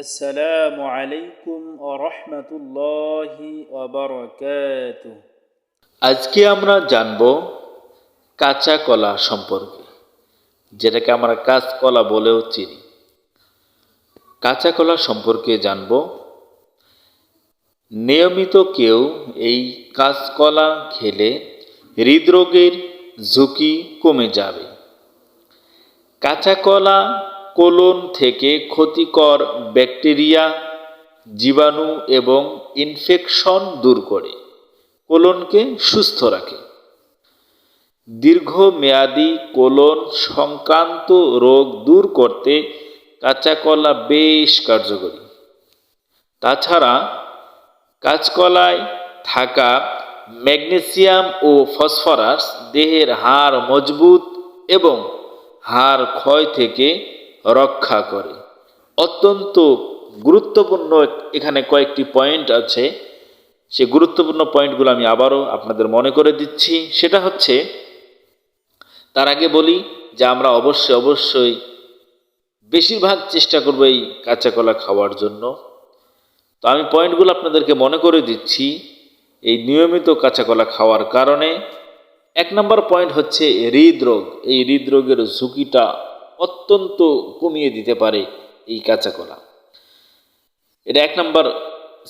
আসসালামু আলাইকুম ওয়া রাহমাতুল্লাহি ওয়া বারাকাতুহু। আজকে আমরা জানব কাঁচা কলা সম্পর্কে, যেটাকে আমরা কাঁচকলা বলেও চিনি। কাঁচা কলা সম্পর্কে জানব। নিয়মিত কেউ এই কাঁচকলা খেলে হৃদরোগের ঝুঁকি কমে যাবে। কাঁচা কলা কোলন থেকে ক্ষতিকর ব্যাকটেরিয়া, জীবাণু এবং ইনফেকশন দূর করে কোলনকে সুস্থ রাখে। দীর্ঘমেয়াদী কোলন সংক্রান্ত রোগ দূর করতে কাঁচা কলা বেশ কার্যকরী। তাছাড়া কাঁচকলায় থাকা ম্যাগনেসিয়াম ও ফসফরাস দেহের হাড় মজবুত এবং হাড় ক্ষয় থেকে রক্ষা করে। অত্যন্ত গুরুত্বপূর্ণ এখানে কয়েকটি পয়েন্ট আছে, সে গুরুত্বপূর্ণ পয়েন্টগুলো আমি আবারও আপনাদের মনে করে দিচ্ছি। সেটা হচ্ছে, তার আগে বলি যে আমরা অবশ্যই বেশিরভাগ চেষ্টা করব এই কাঁচা কলা খাওয়ার জন্য। তো আমি পয়েন্টগুলো আপনাদেরকে মনে করে দিচ্ছি। এই নিয়মিত কাঁচা কলা খাওয়ার কারণে 1 নম্বর পয়েন্ট হচ্ছে হৃদরোগ। এই হৃদরোগের ঝুঁকিটা অত্যন্ত কমিয়ে দিতে পারে এই কাঁচা কলা। এটা 1 নম্বর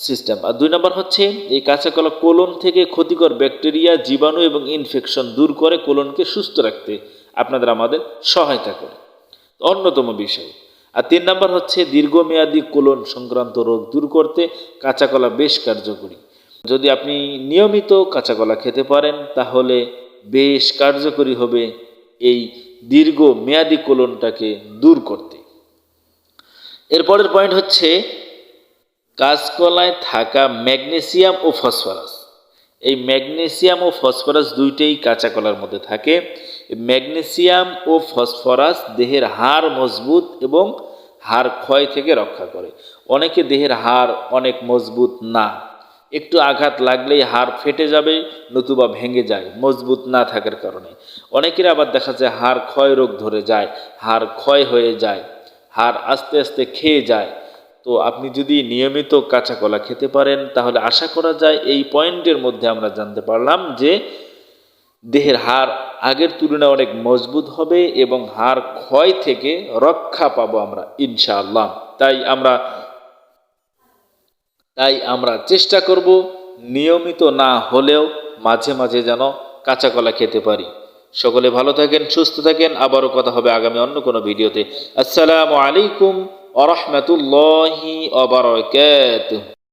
সিস্টেম। আর 2 নম্বর হচ্ছে, এই কাঁচা কলা কোলন থেকে ক্ষতিকর ব্যাকটেরিয়া, জীবাণু এবং ইনফেকশন দূর করে কোলনকে সুস্থ রাখতে আমাদের সহায়তা করে, অন্যতম বিষয়। আর 3 নম্বর হচ্ছে, দীর্ঘমেয়াদী কোলন সংক্রান্ত রোগ দূর করতে কাঁচা কলা বেশ কার্যকরী। যদি আপনি নিয়মিত কাঁচা কলা খেতে পারেন তাহলে বেশ কার্যকরী হবে এই দীর্ঘমেয়াদী কোলনটাকে দূর করতে। এরপরের পয়েন্ট হচ্ছে, কাঁচকলায় থাকা ম্যাগনেসিয়াম ও ফসফরাস। এই ম্যাগনেসিয়াম ও ফসফরাস দুইটাই কাঁচা কলার মধ্যে থাকে। ম্যাগনেসিয়াম ও ফসফরাস দেহের হাড় মজবুত এবং হাড় ক্ষয় থেকে রক্ষা করে। অনেকে দেহের হাড় অনেক মজবুত না, একটু আঘাত লাগলেই হাড় ফেটে যাবে নতুবা ভেঙে যায় মজবুত না থাকার কারণে। অনেকের আবার দেখা যায় হাড় ক্ষয় রোগ ধরে যায়, হাড় ক্ষয় হয়ে যায়, হাড় আস্তে আস্তে খেয়ে যায়। তো আপনি যদি নিয়মিত কাঁচা কলা খেতে পারেন তাহলে আশা করা যায় এই পয়েন্টের মধ্যে আমরা জানতে পারলাম যে দেহের হাড় আগের তুলনায় অনেক মজবুত হবে এবং হাড় ক্ষয় থেকে রক্ষা পাবো আমরা ইনশাআল্লাহ। তাই আমরা চেষ্টা করব নিয়মিত না হলেও মাঝে মাঝে যেন কাঁচা কলা খেতে পারি। সকলে ভালো থাকেন, সুস্থ থাকেন। আবারও কথা হবে আগামী অন্য কোনো ভিডিওতে। আসসালামু আলাইকুম ওয়া রাহমাতুল্লাহি ওয়া বারাকাতুহু।